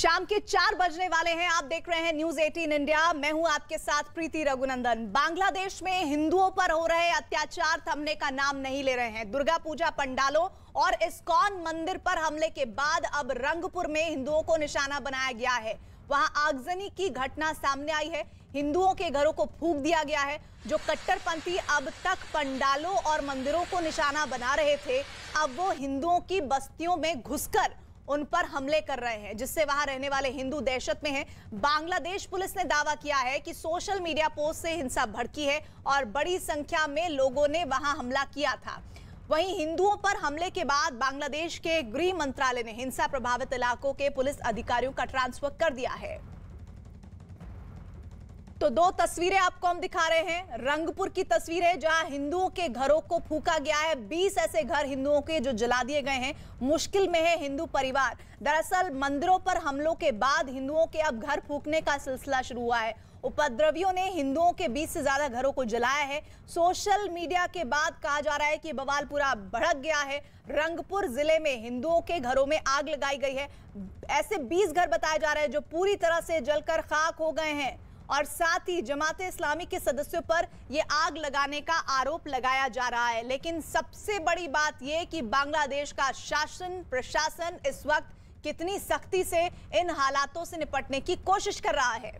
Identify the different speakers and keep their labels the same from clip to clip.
Speaker 1: शाम के 4 बजने वाले हैं। आप देख रहे हैं न्यूज 18 इंडिया। मैं हूं आपके साथ प्रीति रघुनंदन। बांग्लादेश में हिंदुओं पर हो रहे अत्याचार थमने का नाम नहीं ले रहे हैं। दुर्गा पूजा पंडालों और इस्कॉन मंदिर पर हमले के बाद अब रंगपुर में हिंदुओं को निशाना बनाया गया है। वहां आगजनी की घटना सामने आई है। हिंदुओं के घरों को फूंक दिया गया है। जो कट्टरपंथी अब तक पंडालों और मंदिरों को निशाना बना रहे थे, अब वो हिंदुओं की बस्तियों में घुसकर उन पर हमले कर रहे हैं, जिससे वहां रहने वाले हिंदू दहशत में हैं। बांग्लादेश पुलिस ने दावा किया है कि सोशल मीडिया पोस्ट से हिंसा भड़की है और बड़ी संख्या में लोगों ने वहां हमला किया था। वहीं हिंदुओं पर हमले के बाद बांग्लादेश के गृह मंत्रालय ने हिंसा प्रभावित इलाकों के पुलिस अधिकारियों का ट्रांसफर कर दिया है। तो 2 तस्वीरें आपको हम दिखा रहे हैं। रंगपुर की तस्वीर है जहां हिंदुओं के घरों को फूंका गया है। 20 ऐसे घर हिंदुओं के जो जला दिए गए हैं। मुश्किल में है हिंदू परिवार। दरअसल मंदिरों पर हमलों के बाद हिंदुओं के अब घर फूंकने का सिलसिला शुरू हुआ है। उपद्रवियों ने हिंदुओं के 20 से ज्यादा घरों को जलाया है। सोशल मीडिया के बाद कहा जा रहा है कि बवाल पूरा भड़क गया है। रंगपुर जिले में हिंदुओं के घरों में आग लगाई गई है। ऐसे 20 घर बताए जा रहे हैं जो पूरी तरह से जलकर खाक हो गए हैं और साथ ही जमाते इस्लामी के सदस्यों पर यह आग लगाने का आरोप लगाया जा रहा है। लेकिन सबसे बड़ी बात यह कि बांग्लादेश का शासन प्रशासन इस वक्त कितनी सख्ती से इन हालातों से निपटने की कोशिश कर रहा है।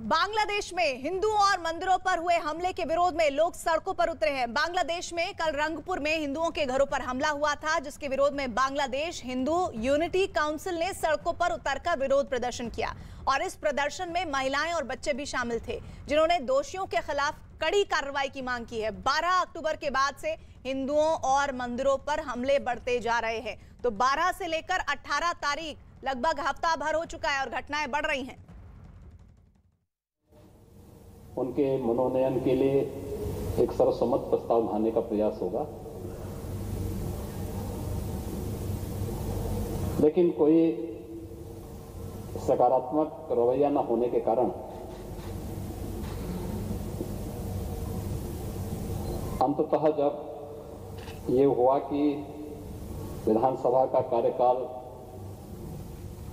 Speaker 1: बांग्लादेश में हिंदुओं और मंदिरों पर हुए हमले के विरोध में लोग सड़कों पर उतरे हैं। बांग्लादेश में कल रंगपुर में हिंदुओं के घरों पर हमला हुआ था, जिसके विरोध में बांग्लादेश हिंदू यूनिटी काउंसिल ने सड़कों पर उतरकर विरोध प्रदर्शन किया और इस प्रदर्शन में महिलाएं और बच्चे भी शामिल थे, जिन्होंने दोषियों के खिलाफ कड़ी कार्रवाई की मांग की है। 12 अक्टूबर के बाद से हिंदुओं और मंदिरों पर हमले बढ़ते जा रहे हैं। तो 12 से लेकर 18 तारीख लगभग हफ्ता भर हो चुका है और घटनाएं बढ़ रही हैं।
Speaker 2: उनके मनोनयन के लिए एक सर्वसम्मत प्रस्ताव लाने का प्रयास होगा, लेकिन कोई सकारात्मक रवैया न होने के कारण अंततः जब ये हुआ कि विधानसभा का कार्यकाल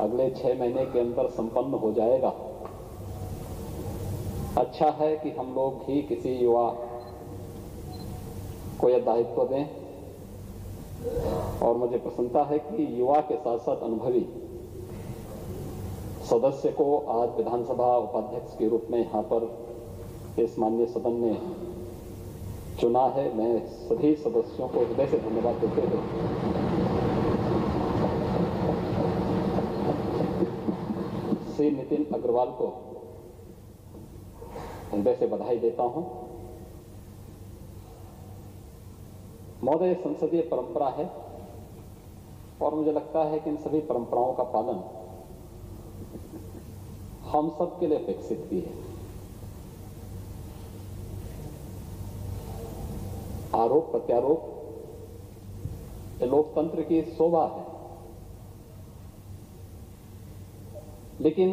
Speaker 2: अगले 6 महीने के अंदर संपन्न हो जाएगा, अच्छा है कि हम लोग ही किसी युवा को यह दायित्व दें और मुझे प्रसन्नता है कि युवा के साथ साथ अनुभवी सदस्य को आज विधानसभा उपाध्यक्ष के रूप में यहां पर इस माननीय सदन ने चुना है। मैं सभी सदस्यों को हृदय से धन्यवाद देते हुए श्री नितिन अग्रवाल को हृदय से बधाई देता हूं। महोदय, संसदीय परंपरा है और मुझे लगता है कि इन सभी परंपराओं का पालन हम सब के लिए अपेक्षित भी है। आरोप प्रत्यारोप ये लोकतंत्र की शोभा है, लेकिन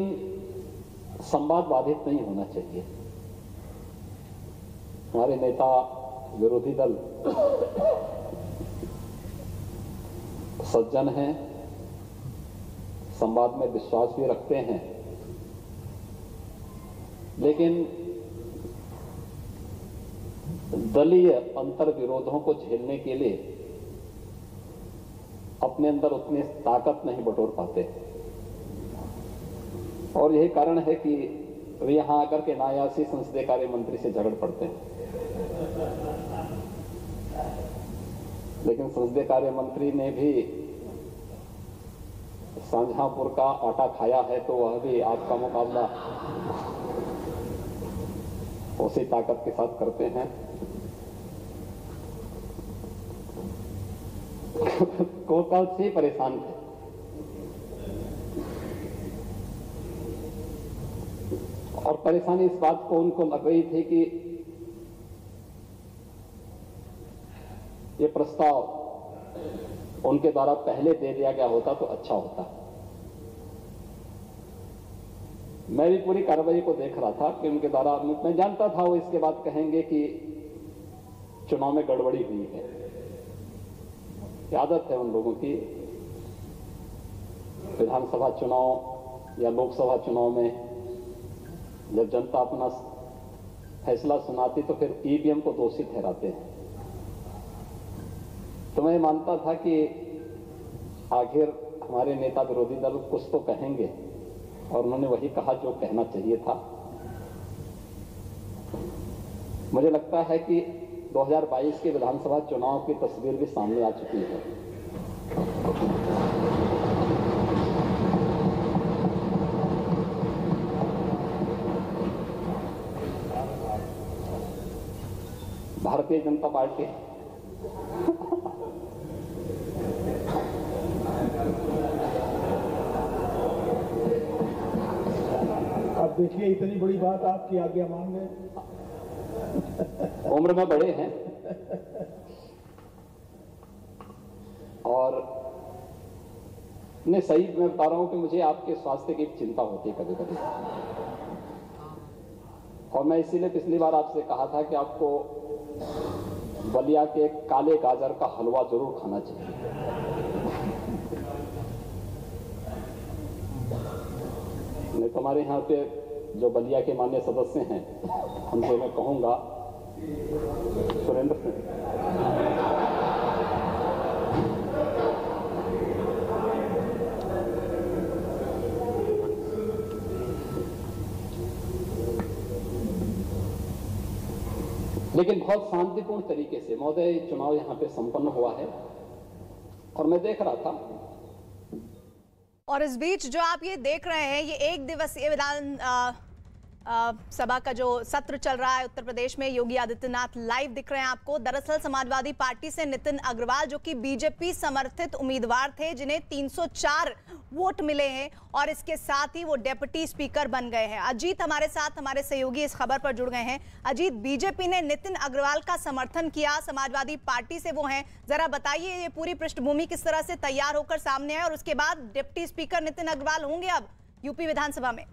Speaker 2: संवाद बाधित नहीं होना चाहिए। हमारे नेता विरोधी दल सज्जन हैं, संवाद में विश्वास भी रखते हैं, लेकिन दलीय अंतर विरोधों को झेलने के लिए अपने अंदर उतनी ताकत नहीं बटोर पाते और यही कारण है कि वे यहां आकर के नायासी संसदीय कार्य मंत्री से झगड़ पड़ते हैं। लेकिन संसदीय कार्य मंत्री ने भी शाहजहांपुर का आटा खाया है, तो वह भी आपका मुकाबला उसी ताकत के साथ करते हैं। कोतवाल से परेशान थे और परेशानी इस बात को उनको लग रही थी कि ये प्रस्ताव उनके द्वारा पहले दे दिया गया होता तो अच्छा होता। मैं भी पूरी कार्रवाई को देख रहा था कि उनके द्वारा, मैं जानता था वो इसके बाद कहेंगे कि चुनाव में गड़बड़ी हुई है। आदत है उन लोगों की विधानसभा चुनाव या लोकसभा चुनाव में जब जनता अपना फैसला सुनाती तो फिर ईवीएम को दोषी ठहराते हैं। तो मैं मानता था कि आखिर हमारे नेता विरोधी दल कुछ तो कहेंगे, और उन्होंने वही कहा जो कहना चाहिए था। मुझे लगता है कि 2022 के विधानसभा चुनाव की तस्वीर भी सामने आ चुकी है। भारतीय जनता पार्टी
Speaker 3: आप देखिए, इतनी बड़ी बात आपकी आज्ञा मान गए।
Speaker 2: उम्र में बड़े हैं और नहीं, सही मैं बता रहा हूं कि मुझे आपके स्वास्थ्य की चिंता होती है कभी कभी, और मैं इसीलिए पिछली बार आपसे कहा था कि आपको बलिया के काले गाजर का हलवा जरूर खाना चाहिए। नहीं तो हमारे यहाँ पे जो बलिया के माननीय सदस्य हैं, उनसे मैं कहूंगा, सुरेंद्र सिंह, लेकिन बहुत शांतिपूर्ण तरीके से महोदय चुनाव यहां पे संपन्न हुआ है और मैं देख रहा था।
Speaker 1: और इस बीच जो आप ये देख रहे हैं, ये एक दिवसीय विधान सभा का जो सत्र चल रहा है उत्तर प्रदेश में, योगी आदित्यनाथ लाइव दिख रहे हैं आपको। दरअसल समाजवादी पार्टी से नितिन अग्रवाल, जो कि बीजेपी समर्थित उम्मीदवार थे, जिन्हें 304 वोट मिले हैं और इसके साथ ही वो डेप्यूटी स्पीकर बन गए हैं। अजीत हमारे साथ, हमारे सहयोगी इस खबर पर जुड़ गए हैं। अजीत, बीजेपी ने नितिन अग्रवाल का समर्थन किया, समाजवादी पार्टी से वो हैं, जरा बताइए ये पूरी पृष्ठभूमि किस तरह से तैयार होकर सामने है और उसके बाद डिप्टी स्पीकर नितिन अग्रवाल होंगे अब यूपी विधानसभा में?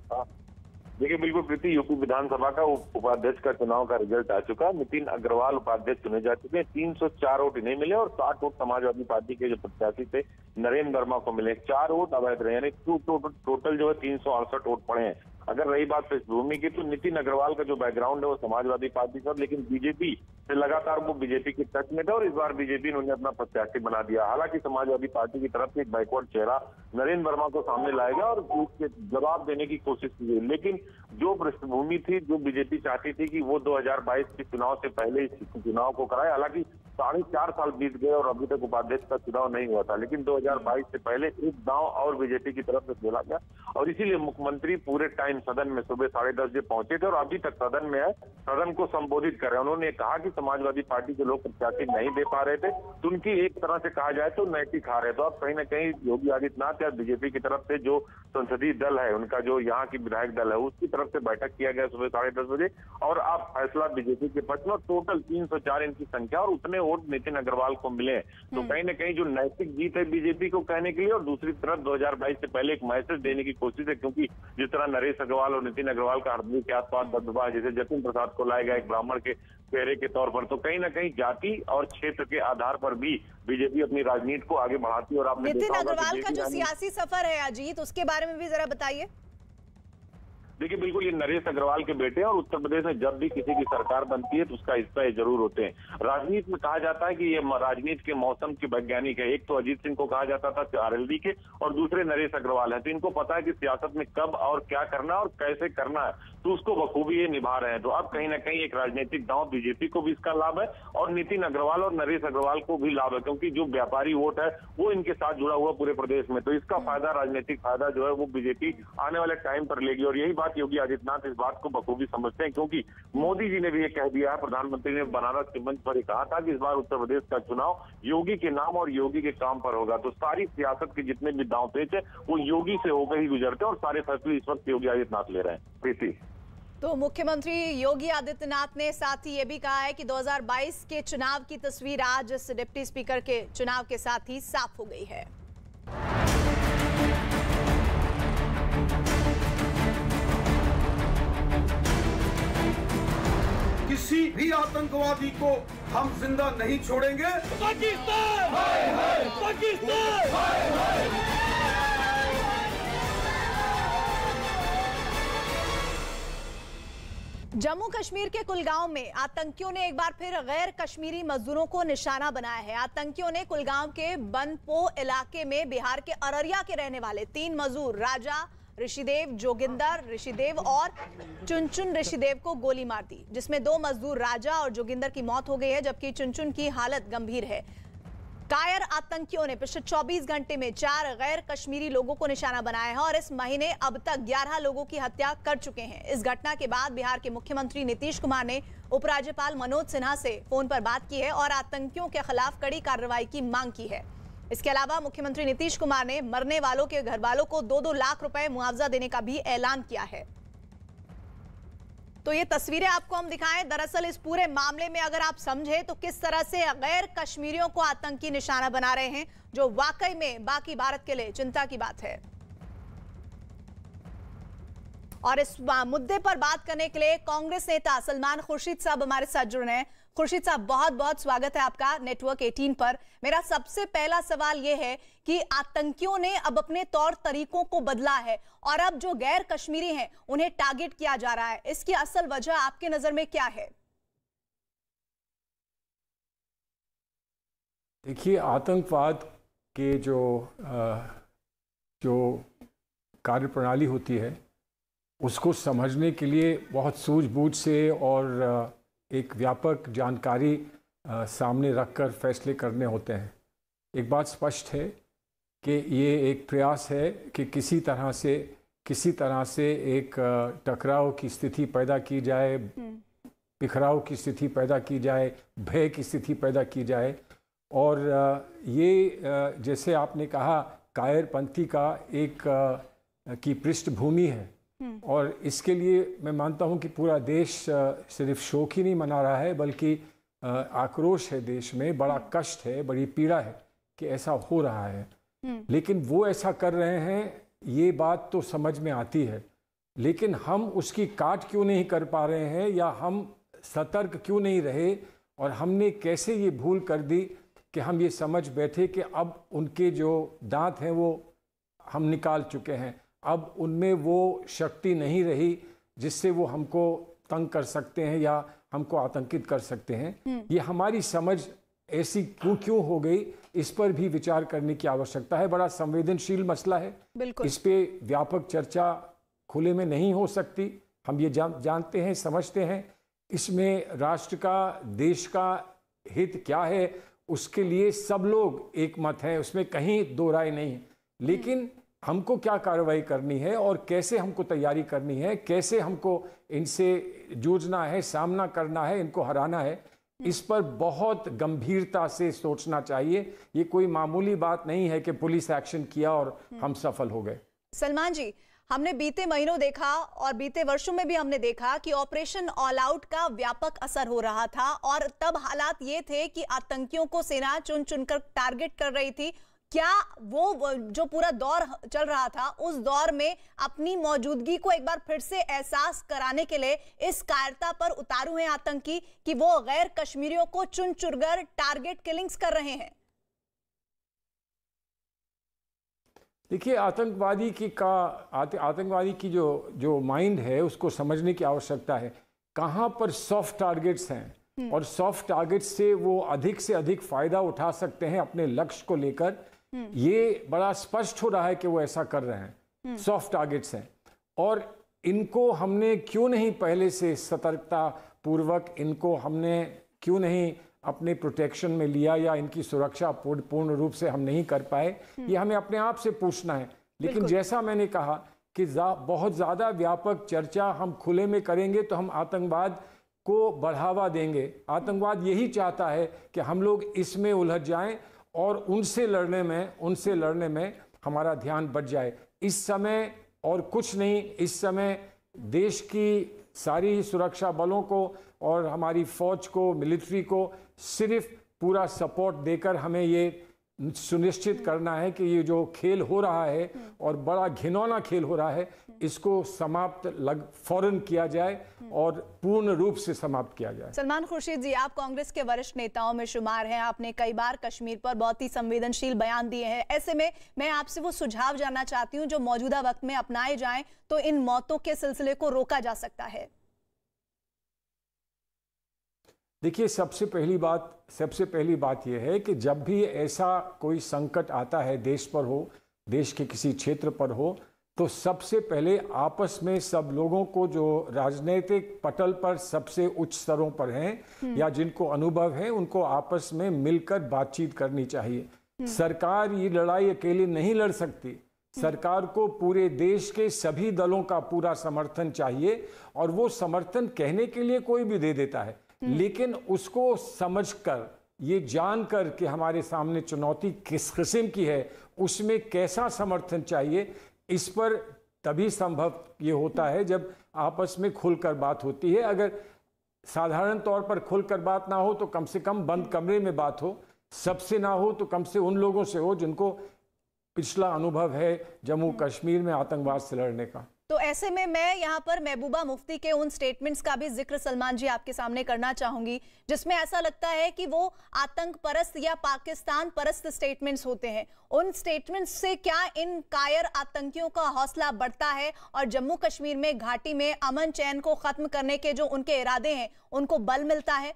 Speaker 4: देखिए, बिल्कुल प्रीति, यूपी विधानसभा का उपाध्यक्ष का चुनाव का रिजल्ट आ चुका। नितिन अग्रवाल उपाध्यक्ष चुने जा चुके हैं। 304 वोट इन्हें मिले और 60 वोट समाजवादी पार्टी के जो प्रत्याशी थे नरेंद्र वर्मा को मिले। 4 वोट अवैध रहे, यानी टोटल जो है 368 वोट पड़े हैं। अगर रही बात पृष्ठभूमि की, तो नितिन अग्रवाल का जो बैकग्राउंड है वो समाजवादी पार्टी से, लेकिन बीजेपी से लगातार वो बीजेपी के टच में था और इस बार बीजेपी ने उन्हें अपना प्रत्याशी बना दिया। हालांकि समाजवादी पार्टी की तरफ से एक बैकवर्ड चेहरा नरेंद्र वर्मा को सामने लाएगा और उसके जवाब देने की कोशिश की गई, लेकिन जो पृष्ठभूमि थी, जो बीजेपी चाहती थी कि वो 2022 के चुनाव से पहले इस चुनाव को कराए। हालांकि 4.5 साल बीत गए और अभी तक उपाध्यक्ष का चुनाव नहीं हुआ था, लेकिन 2022 से पहले एक दांव और बीजेपी की तरफ से खेला गया और इसीलिए मुख्यमंत्री पूरे टाइम सदन में सुबह 10:30 बजे पहुंचे थे और अभी तक सदन में है, सदन को संबोधित कर रहे हैं। उन्होंने कहा कि समाजवादी पार्टी के लोग प्रत्याशी नहीं दे पा रहे थे, तो उनकी एक तरह से कहा जाए तो नैतिक हार है। तो अब कहीं ना कहीं योगी आदित्यनाथ या बीजेपी की तरफ से जो संसदीय दल है, उनका जो यहाँ की विधायक दल है, उसकी तरफ से बैठक किया गया सुबह 10:30 बजे और अब फैसला बीजेपी के पक्ष में। टोटल 304 इनकी संख्या और उतने वोट नितिन अग्रवाल को मिले। तो कहीं ना कहीं जो नैतिक जीत है बीजेपी को कहने के लिए, और दूसरी तरफ 2022 से पहले एक मैसेज देने की कोशिश है, क्योंकि जिस तरह नरेश अग्रवाल और नितिन अग्रवाल का हरदोई के आसपास दबदबा, जैसे जतिन प्रसाद को लाया गया एक ब्राह्मण के चेहरे के तौर पर, तो कहीं ना कहीं जाति और क्षेत्र के आधार पर भी बीजेपी अपनी राजनीति को आगे बढ़ाती है। और आपने
Speaker 1: नितिन अग्रवाल का जो सियासी सफर है अजीत, उसके बारे में भी जरा बताइए।
Speaker 4: देखिए, बिल्कुल ये नरेश अग्रवाल के बेटे हैं और उत्तर प्रदेश में जब भी किसी की सरकार बनती है तो उसका हिस्सा जरूर होते हैं। राजनीति में कहा जाता है कि ये राजनीति के मौसम के वैज्ञानिक है। एक तो अजीत सिंह को कहा जाता था आरएलडी के, और दूसरे नरेश अग्रवाल है। तो इनको पता है कि सियासत में कब और क्या करना और कैसे करना है, तो उसको बखूबी ये निभा रहे हैं। तो अब कहीं ना कहीं एक राजनीतिक दांव बीजेपी को भी इसका लाभ है और नितिन अग्रवाल और नरेश अग्रवाल को भी लाभ है, क्योंकि जो व्यापारी वोट है वो इनके साथ जुड़ा हुआ पूरे प्रदेश में। तो इसका फायदा, राजनीतिक फायदा जो है वो बीजेपी आने वाले टाइम पर लेगी। और यही बात योगी आदित्यनाथ इस बात को बखूबी समझते हैं, क्योंकि मोदी जी ने भी ये कह दिया है, प्रधानमंत्री ने बनारस के मंच पर कहा था कि इस बार उत्तर प्रदेश का चुनाव योगी के नाम और योगी के काम पर होगा। तो सारी सियासत के जितने भी दांव पेच है वो योगी से होकर ही गुजरते हैं और सारे फैसले इस वक्त योगी आदित्यनाथ ले रहे हैं। प्रीति,
Speaker 1: तो मुख्यमंत्री योगी आदित्यनाथ ने साथ ही ये भी कहा है कि 2022 के चुनाव की तस्वीर आज इस डिप्टी स्पीकर के चुनाव के साथ ही साफ हो गई है।
Speaker 5: किसी भी आतंकवादी को हम जिंदा नहीं छोड़ेंगे। पाकिस्तान हाय हाय, पाकिस्तान हाय हाय।
Speaker 1: जम्मू कश्मीर के कुलगांव में आतंकियों ने एक बार फिर गैर कश्मीरी मजदूरों को निशाना बनाया है। आतंकियों ने कुलगांव के बनपो इलाके में बिहार के अररिया के रहने वाले 3 मजदूर राजा ऋषिदेव, जोगिंदर ऋषिदेव और चुनचुन ऋषिदेव को गोली मार दी, जिसमें 2 मजदूर राजा और जोगिंदर की मौत हो गई है, जबकि चुनचुन की हालत गंभीर है। कायर आतंकियों ने पिछले 24 घंटे में 4 गैर कश्मीरी लोगों को निशाना बनाया है और इस महीने अब तक 11 लोगों की हत्या कर चुके हैं। इस घटना के बाद बिहार के मुख्यमंत्री नीतीश कुमार ने उपराज्यपाल मनोज सिन्हा से फोन पर बात की है और आतंकियों के खिलाफ कड़ी कार्रवाई की मांग की है। इसके अलावा मुख्यमंत्री नीतीश कुमार ने मरने वालों के घर वालों को 2-2 लाख रुपए मुआवजा देने का भी ऐलान किया है। तो ये तस्वीरें आपको हम दिखाएं। दरअसल इस पूरे मामले में अगर आप समझे तो किस तरह से गैर कश्मीरियों को आतंकी निशाना बना रहे हैं, जो वाकई में बाकी भारत के लिए चिंता की बात है। और इस मुद्दे पर बात करने के लिए कांग्रेस नेता सलमान खुर्शीद साहब हमारे साथ जुड़ रहे हैं। खुर्शीद साहब, बहुत बहुत स्वागत है आपका नेटवर्क 18 पर। मेरा सबसे पहला सवाल यह है कि आतंकियों ने अब अपने तौर तरीकों को बदला है और अब जो गैर कश्मीरी हैं उन्हें टारगेट किया जा रहा है। इसकी असल वजह आपके नजर में क्या है?
Speaker 6: देखिए, आतंकवाद के जो कार्यप्रणाली होती है उसको समझने के लिए बहुत सूझबूझ से और एक व्यापक जानकारी सामने रखकर फैसले करने होते हैं। एक बात स्पष्ट है कि ये एक प्रयास है कि किसी तरह से एक टकराव की स्थिति पैदा की जाए, बिखराव की स्थिति पैदा की जाए, भय की स्थिति पैदा की जाए। और ये जैसे आपने कहा, कायरपंथी का एक की पृष्ठभूमि है और इसके लिए मैं मानता हूं कि पूरा देश सिर्फ शोक ही नहीं मना रहा है, बल्कि आक्रोश है देश में, बड़ा कष्ट है, बड़ी पीड़ा है कि ऐसा हो रहा है। लेकिन वो ऐसा कर रहे हैं, ये बात तो समझ में आती है, लेकिन हम उसकी काट क्यों नहीं कर पा रहे हैं या हम सतर्क क्यों नहीं रहे, और हमने कैसे ये भूल कर दी कि हम ये समझ बैठे कि अब उनके जो दांत हैं वो हम निकाल चुके हैं, अब उनमें वो शक्ति नहीं रही जिससे वो हमको तंग कर सकते हैं या हमको आतंकित कर सकते हैं। ये हमारी समझ ऐसी क्यों हो गई, इस पर भी विचार करने की आवश्यकता है। बड़ा संवेदनशील मसला है, इस पे व्यापक चर्चा खुले में नहीं हो सकती। हम ये जानते हैं, समझते हैं इसमें राष्ट्र का, देश का हित क्या है, उसके लिए सब लोग एक मत हैं, उसमें कहीं दो राय नहीं। लेकिन हमको क्या कार्रवाई करनी है और कैसे हमको तैयारी करनी है, कैसे हमको इनसे जूझना है, सामना करना है, इनको हराना है, इस पर बहुत गंभीरता से सोचना चाहिए। ये कोई मामूली बात नहीं है कि पुलिस एक्शन किया और हम सफल हो गए।
Speaker 1: सलमान जी, हमने बीते महीनों देखा और बीते वर्षों में भी हमने देखा कि ऑपरेशन ऑल आउट का व्यापक असर हो रहा था और तब हालात ये थे कि आतंकियों को सेना चुन चुनकर टारगेट कर रही थी। क्या वो जो पूरा दौर चल रहा था, उस दौर में अपनी मौजूदगी को एक बार फिर से एहसास कराने के लिए इस कायरता पर उतारू हैं आतंकी कि वो गैर कश्मीरियों को चुन चुनकर टारगेट किलिंग्स कर रहे हैं?
Speaker 6: देखिए, आतंकवादी की जो माइंड है उसको समझने की आवश्यकता है। कहाँ पर सॉफ्ट टारगेट्स हैं और सॉफ्ट टारगेट्स से वो अधिक से अधिक फायदा उठा सकते हैं अपने लक्ष्य को लेकर, ये बड़ा स्पष्ट हो रहा है कि वो ऐसा कर रहे हैं। सॉफ्ट टारगेट्स हैं और इनको हमने क्यों नहीं पहले से सतर्कता पूर्वक, इनको हमने क्यों नहीं अपने प्रोटेक्शन में लिया या इनकी सुरक्षा पूर्ण रूप से हम नहीं कर पाए, ये हमें अपने आप से पूछना है। लेकिन जैसा मैंने कहा कि बहुत ज़्यादा व्यापक चर्चा हम खुले में करेंगे तो हम आतंकवाद को बढ़ावा देंगे। आतंकवाद यही चाहता है कि हम लोग इसमें उलझ जाएं और उनसे लड़ने में हमारा ध्यान बच जाए। इस समय और कुछ नहीं, इस समय देश की सारी सुरक्षा बलों को और हमारी फौज को, मिलिट्री को सिर्फ पूरा सपोर्ट देकर हमें ये सुनिश्चित करना है कि ये जो खेल हो रहा है और बड़ा घिनौना खेल हो रहा है, इसको समाप्त फौरन किया जाए और पूर्ण रूप से समाप्त किया जाए।
Speaker 1: सलमान खुर्शीद जी, आप कांग्रेस के वरिष्ठ नेताओं में शुमार हैं। आपने कई बार कश्मीर पर बहुत ही संवेदनशील बयान दिए हैं। ऐसे में मैं आपसे वो सुझाव जानना चाहती हूं जो मौजूदा वक्त में अपनाए जाएं तो इन मौतों के सिलसिले को रोका जा सकता है।
Speaker 6: देखिए, सबसे पहली बात यह है कि जब भी ऐसा कोई संकट आता है, देश पर हो, देश के किसी क्षेत्र पर हो, तो सबसे पहले आपस में सब लोगों को जो राजनीतिक पटल पर सबसे उच्च स्तरों पर हैं या जिनको अनुभव है, उनको आपस में मिलकर बातचीत करनी चाहिए। सरकार ये लड़ाई अकेले नहीं लड़ सकती। सरकार को पूरे देश के सभी दलों का पूरा समर्थन चाहिए, और वो समर्थन कहने के लिए कोई भी दे देता है, लेकिन उसको समझकर, ये जानकर कि हमारे सामने चुनौती किस किस्म की है, उसमें कैसा समर्थन चाहिए, इस पर तभी संभव ये होता है जब आपस में खुलकर बात होती है। अगर साधारण तौर पर खुलकर बात ना हो तो कम से कम बंद कमरे में बात हो, सबसे ना हो तो कम से उन लोगों से हो जिनको पिछला अनुभव है जम्मू कश्मीर में आतंकवाद से लड़ने का।
Speaker 1: तो ऐसे में मैं यहाँ पर महबूबा मुफ्ती के उन स्टेटमेंट्स का भी जिक्र सलमान जी आपके सामने करना चाहूंगी, जिसमें ऐसा लगता है कि वो आतंक परस्त या पाकिस्तान परस्त स्टेटमेंट्स होते हैं। उन स्टेटमेंट्स से क्या इन कायर आतंकियों का हौसला बढ़ता है और जम्मू कश्मीर में घाटी में अमन चैन को खत्म करने के जो उनके इरादे हैं उनको बल मिलता है?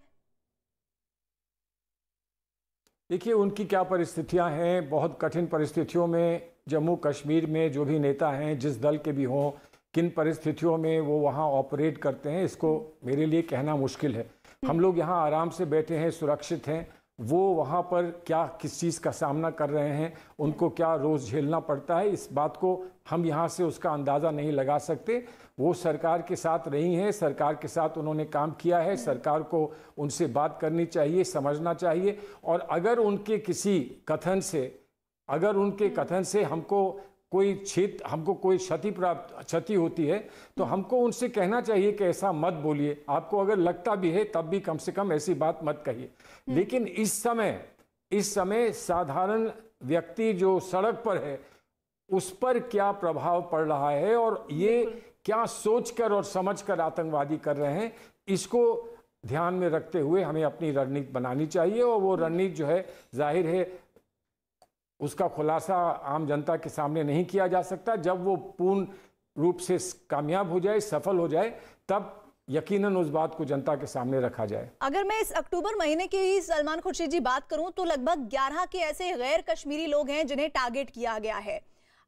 Speaker 6: देखिए, उनकी क्या परिस्थितियां हैं। बहुत कठिन परिस्थितियों में जम्मू कश्मीर में जो भी नेता हैं, जिस दल के भी हों, किन परिस्थितियों में वो वहाँ ऑपरेट करते हैं, इसको मेरे लिए कहना मुश्किल है। हम लोग यहाँ आराम से बैठे हैं, सुरक्षित हैं। वो वहाँ पर क्या किस चीज़ का सामना कर रहे हैं, उनको क्या रोज़ झेलना पड़ता है, इस बात को हम यहाँ से उसका अंदाज़ा नहीं लगा सकते। वो सरकार के साथ रही हैं, सरकार के साथ उन्होंने काम किया है, सरकार को उनसे बात करनी चाहिए, समझना चाहिए। और अगर उनके किसी कथन से हमको कोई क्षति होती है, तो हमको उनसे कहना चाहिए कि ऐसा मत बोलिए। आपको अगर लगता भी है तब भी कम से कम ऐसी बात मत कहिए। लेकिन इस समय साधारण व्यक्ति जो सड़क पर है, उस पर क्या प्रभाव पड़ रहा है और ये क्या सोचकर और समझकर आतंकवादी कर रहे हैं, इसको ध्यान में रखते हुए हमें अपनी रणनीति बनानी चाहिए। और वो रणनीति जो है, जाहिर है उसका खुलासा आम जनता के सामने नहीं किया जा सकता। जब वो पूर्ण रूप से कामयाब हो जाए, सफल हो जाए, तब यकीनन उस बात को जनता के सामने रखा जाए।
Speaker 1: अगर मैं इस अक्टूबर महीने की ही सलमान खुर्शीद जी बात करूं तो लगभग 11 के ऐसे गैर कश्मीरी लोग हैं जिन्हें टारगेट किया गया है।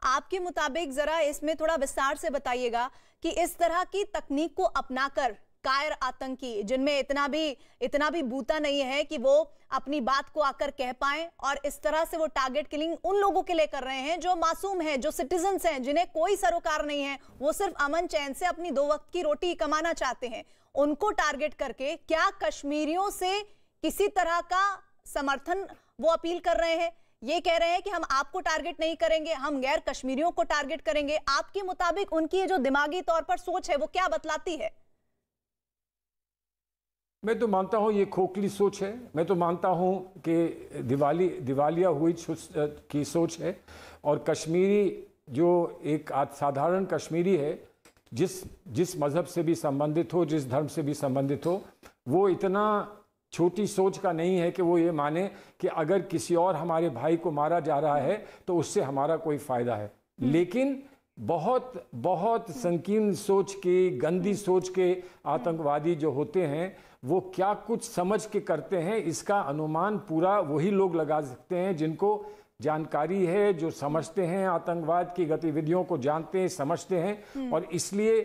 Speaker 1: आपके मुताबिक जरा इसमें थोड़ा विस्तार से बताइएगा कि इस तरह की तकनीक को अपनाकर कायर आतंकी, जिनमें इतना भी बूता नहीं है कि वो अपनी बात को आकर कह पाएं, और इस तरह से वो टारगेट किलिंग उन लोगों के लिए कर रहे हैं जो मासूम हैं, जो सिटीजन्स हैं, जिन्हें कोई सरोकार नहीं है, वो सिर्फ अमन चैन से अपनी 2 वक्त की रोटी कमाना चाहते हैं। उनको टारगेट करके क्या कश्मीरियों से किसी तरह का समर्थन वो अपील कर रहे हैं? ये कह रहे हैं कि हम आपको टारगेट नहीं करेंगे, हम गैर कश्मीरियों को टारगेट करेंगे। आपके मुताबिक उनकी ये जो दिमागी तौर पर सोच है वो क्या बतलाती है?
Speaker 6: मैं तो मानता हूं ये खोखली सोच है। मैं तो मानता हूं कि दिवालिया हुई की सोच है। और कश्मीरी जो एक साधारण कश्मीरी है, जिस मजहब से भी संबंधित हो, जिस धर्म से भी संबंधित हो, वो इतना छोटी सोच का नहीं है कि वो ये माने कि अगर किसी और हमारे भाई को मारा जा रहा है तो उससे हमारा कोई फायदा है। लेकिन बहुत बहुत संकीर्ण सोच के, गंदी सोच के आतंकवादी जो होते हैं, वो क्या कुछ समझ के करते हैं, इसका अनुमान पूरा वही लोग लगा सकते हैं जिनको जानकारी है, जो समझते हैं, आतंकवाद की गतिविधियों को जानते हैं, समझते हैं। और इसलिए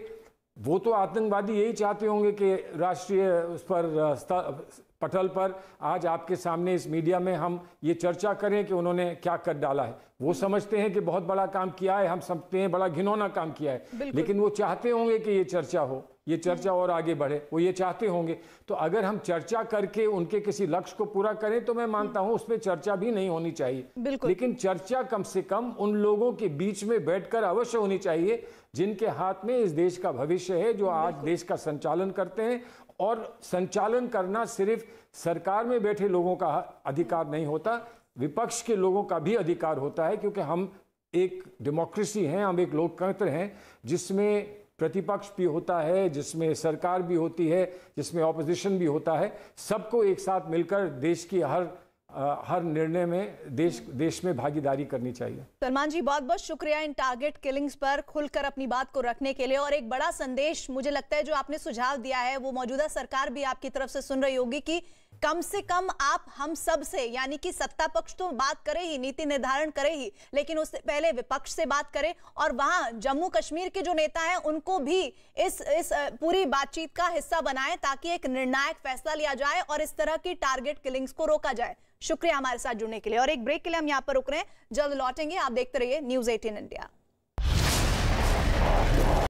Speaker 6: वो तो आतंकवादी यही चाहते होंगे कि राष्ट्रीय उस पर पटल पर आज आपके सामने इस मीडिया में हम ये चर्चा करें कि उन्होंने क्या कर डाला है। वो समझते हैं कि बहुत बड़ा काम किया है, हम समझते हैं बड़ा घिनौना काम किया है, लेकिन वो चाहते होंगे कि ये चर्चा हो, ये चर्चा और आगे बढ़े, वो ये चाहते होंगे। तो अगर हम चर्चा करके उनके किसी लक्ष्य को पूरा करें तो मैं मानता हूं उस पर चर्चा भी नहीं होनी चाहिए, लेकिन चर्चा कम से कम उन लोगों के बीच में बैठकर अवश्य होनी चाहिए जिनके हाथ में इस देश का भविष्य है, जो आज देश का संचालन करते हैं। और संचालन करना सिर्फ सरकार में बैठे लोगों का अधिकार नहीं होता, विपक्ष के लोगों का भी अधिकार होता है, क्योंकि हम एक डेमोक्रेसी हैं, हम एक लोकतंत्र हैं जिसमें प्रतिपक्ष भी होता है, जिसमें सरकार भी होती है, जिसमें ऑपोजिशन भी होता है। सबको एक साथ मिलकर देश की हर हर निर्णय में देश में भागीदारी करनी चाहिए।
Speaker 1: सलमान जी, बहुत बहुत शुक्रिया इन टारगेट किलिंग्स पर खुलकर अपनी बात को रखने के लिए। और एक बड़ा संदेश मुझे लगता है जो आपने सुझाव दिया है वो मौजूदा सरकार भी आपकी तरफ से सुन रही होगी कि कम से कम आप हम सब से, यानी कि सत्ता पक्ष तो बात करे ही, नीति निर्धारण करे ही, लेकिन उससे पहले विपक्ष से बात करें और वहां जम्मू कश्मीर के जो नेता हैं उनको भी इस पूरी बातचीत का हिस्सा बनाएं ताकि एक निर्णायक फैसला लिया जाए और इस तरह की टारगेट किलिंग्स को रोका जाए। शुक्रिया हमारे साथ जुड़ने के लिए। और एक ब्रेक के लिए हम यहां पर रुक रहे हैं, जल्द लौटेंगे। आप देखते रहिए न्यूज़ 18 इंडिया।